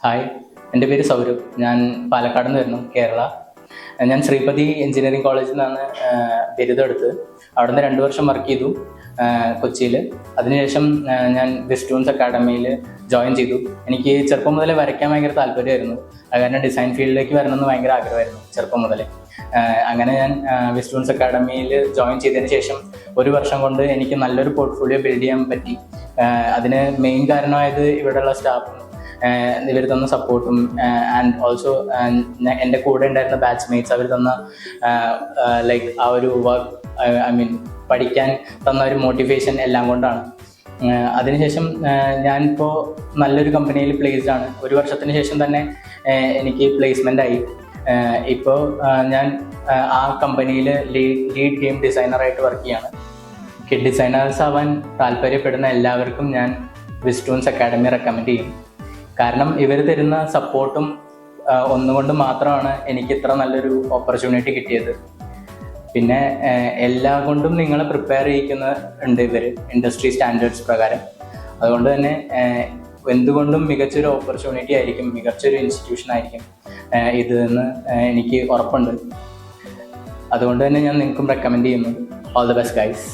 Hi, എൻ്റെ പേര് സൗരഭ്. ഞാൻ പാലക്കാട് നിന്ന് വരുന്നു, കേരള. ഞാൻ ശ്രീപതി എഞ്ചിനീയറിംഗ് കോളേജിൽ നിന്നാണ് ബിരുദം എടുത്തത്. അവിടെ നിന്ന് 2 വർഷം വർക്ക് ചെയ്തു കൊച്ചിയിൽ. അതിനുശേഷം ഞാൻ വിസ്റ്റൂൺസ് അക്കാഡമിയിൽ ജോയിൻ ചെയ്തു. എനിക്ക് ചെറുപ്പം മുതലേ വരയ്ക്കാൻ ഭയങ്കര താല്പര്യമായിരുന്നു. അത് കാരണം ഡിസൈൻ ഫീൽഡിലേക്ക് വരണമെന്ന് ഭയങ്കര ആഗ്രഹമായിരുന്നു ചെറുപ്പം മുതലേ. അങ്ങനെ ഞാൻ വിസ്റ്റൂൺസ് അക്കാഡമിയിൽ ജോയിൻ ചെയ്തതിന് ശേഷം 1 വർഷം കൊണ്ട് എനിക്ക് നല്ലൊരു പോർട്ട്ഫോളിയോ ബിൽഡ് ചെയ്യാൻ പറ്റി. അതിന് മെയിൻ കാരണമായത് ഇവിടെയുള്ള സ്റ്റാഫും ഇവർ തന്ന സപ്പോർട്ടും ആൻഡ് ഓൾസോ എൻ്റെ കൂടെ ഉണ്ടായിരുന്ന ബാച്ച്മേറ്റ്സ് അവർ തന്ന ലൈക്ക് ആ ഒരു വർക്ക്, ഐ മീൻ പഠിക്കാൻ തന്ന ഒരു മോട്ടിവേഷൻ എല്ലാം കൊണ്ടാണ്. അതിനുശേഷം ഞാനിപ്പോൾ നല്ലൊരു കമ്പനിയിൽ പ്ലേസ്ഡ് ആണ്. 1 വർഷത്തിന് ശേഷം തന്നെ എനിക്ക് പ്ലേസ്മെൻ്റ് ആയി. ഇപ്പോൾ ഞാൻ ആ കമ്പനിയിൽ ലീഡ് ഗെയിം ഡിസൈനറായിട്ട് വർക്ക് ചെയ്യാണ്. കിഡ് ഡിസൈനേഴ്സ് ആവാൻ താല്പര്യപ്പെടുന്ന എല്ലാവർക്കും ഞാൻ വിസ്റ്റൂൺസ് അക്കാഡമി റെക്കമെൻഡ് ചെയ്യും. കാരണം ഇവർ തരുന്ന സപ്പോർട്ടും ഒന്നുകൊണ്ട് മാത്രമാണ് എനിക്ക് ഇത്ര നല്ലൊരു ഓപ്പർച്യൂണിറ്റി കിട്ടിയത്. പിന്നെ എല്ലാം കൊണ്ടും നിങ്ങളെ പ്രിപ്പയർ ചെയ്യിക്കുന്നുണ്ട് ഇവർ ഇൻഡസ്ട്രി സ്റ്റാൻഡേർഡ്സ് പ്രകാരം. അതുകൊണ്ട് തന്നെ എന്തുകൊണ്ടും മികച്ചൊരു ഓപ്പർച്യൂണിറ്റി ആയിരിക്കും, മികച്ചൊരു ഇൻസ്റ്റിറ്റ്യൂഷൻ ആയിരിക്കും ഇതെന്ന് എനിക്ക് ഉറപ്പുണ്ട്. അതുകൊണ്ട് തന്നെ ഞാൻ നിങ്ങൾക്കും റെക്കമെൻഡ് ചെയ്യുന്നു. All the best guys.